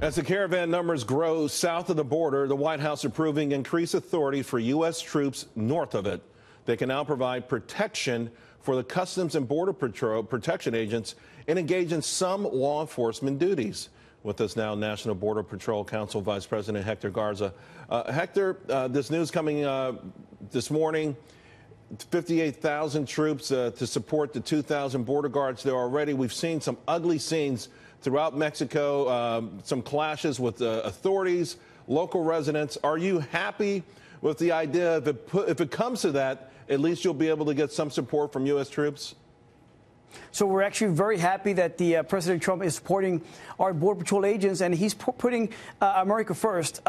As the caravan numbers grow south of the border, the White House approving increased authority for U.S. troops north of it. They can now provide protection for the Customs and Border Patrol protection agents and engage in some law enforcement duties. With us now, National Border Patrol Council Vice President Hector Garza. Hector, this news coming this morning, 58,000 troops to support the 2,000 border guards there already. We've seen some ugly scenes throughout Mexico, some clashes with authorities, local residents. Are you happy with the idea if it comes to that, at least you'll be able to get some support from U.S. troops? So we're actually very happy that President Trump is supporting our Border Patrol agents, and he's putting America first.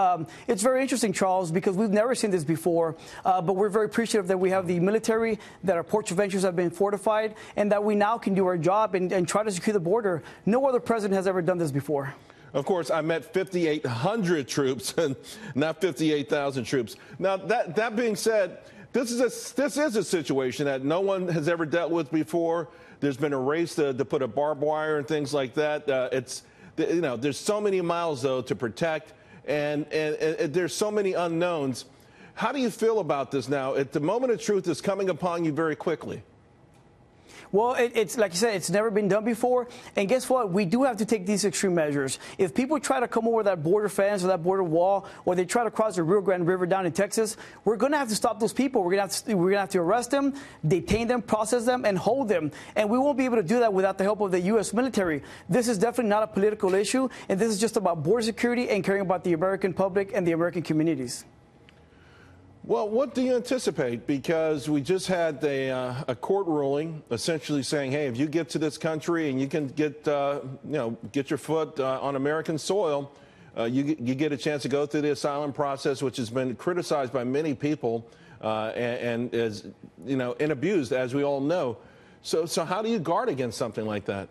It's very interesting, Charles, because we've never seen this before, but we're very appreciative that we have the military, that our ports of entry have been fortified, and that we now can do our job and try to secure the border. No other president has ever done this before. Of course, I meant 5,800 troops and not 58,000 troops. Now, that being said, this is a situation that no one has ever dealt with before. There's been a race to put a barbed wire and things like that. There's so many miles, though, to protect, and there's so many unknowns. How do you feel about this now? The moment of truth is coming upon you very quickly. Well, it's like you said, it's never been done before. And guess what? We do have to take these extreme measures. If people try to come over that border fence or that border wall, or they try to cross the Rio Grande River down in Texas, we're going to have to stop those people. We're going to have to arrest them, detain them, process them, and hold them. And we won't be able to do that without the help of the U.S. military. This is definitely not a political issue, and this is just about border security and caring about the American public and the American communities. Well, what do you anticipate? Because we just had a court ruling essentially saying, hey, if you get to this country and you can get your foot on American soil, you get a chance to go through the asylum process, which has been criticized by many people and is, and abused, as we all know. So how do you guard against something like that?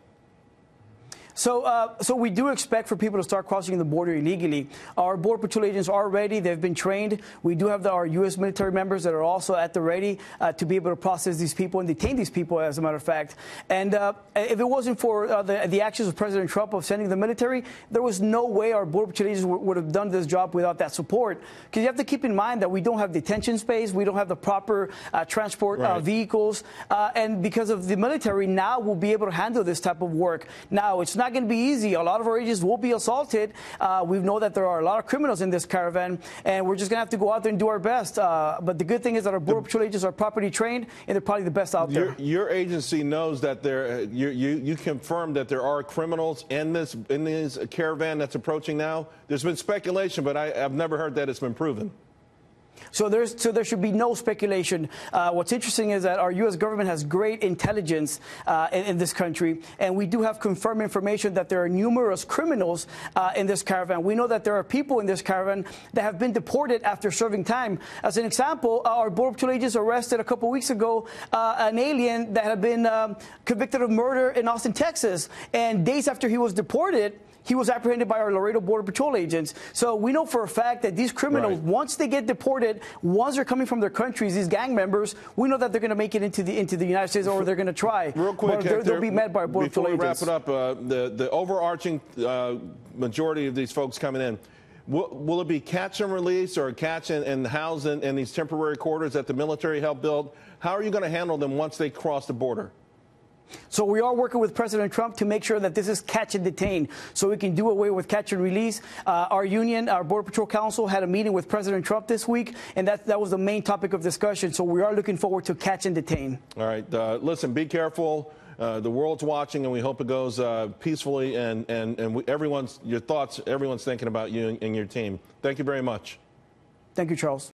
So we do expect for people to start crossing the border illegally. Our Border Patrol agents are ready. They've been trained. We do have our U.S. military members that are also at the ready to be able to process these people and detain these people, as a matter of fact. And if it wasn't for the actions of President Trump of sending the military, there was no way our Border Patrol agents would have done this job without that support. Because you have to keep in mind that we don't have detention space. We don't have the proper transport vehicles. And because of the military, now we'll be able to handle this type of work. Now, it's not going to be easy. A lot of our agents will be assaulted. We know that there are a lot of criminals in this caravan, and we're just going to have to go out there and do our best. But the good thing is that our Border Patrol agents are properly trained, and they're probably the best out there. Your agency knows that you confirmed that there are criminals in this caravan that's approaching now. There's been speculation, but I've never heard that it's been proven. So there should be no speculation. What's interesting is that our U.S. government has great intelligence in this country, and we do have confirmed information that there are numerous criminals in this caravan. We know that there are people in this caravan that have been deported after serving time. As an example, our Border Patrol agents arrested a couple weeks ago an alien that had been convicted of murder in Austin, Texas, and days after he was deported, he was apprehended by our Laredo Border Patrol agents. So we know for a fact that these criminals, once they get deported, once they're coming from their countries, these gang members, we know that they're going to make it into the United States, or they're going to try. Real quick, Hector, they'll be met by our Border Patrol agents. Before we wrap it up, the overarching majority of these folks coming in, will it be catch and release, or catch and house in these temporary quarters that the military helped build? How are you going to handle them once they cross the border? So we are working with President Trump to make sure that this is catch and detain, so we can do away with catch and release. Our union, our Border Patrol Council, had a meeting with President Trump this week, and that was the main topic of discussion. So we are looking forward to catch and detain. All right. Listen, be careful. The world's watching, and we hope it goes peacefully. And everyone's thinking about you and your team. Thank you very much. Thank you, Charles.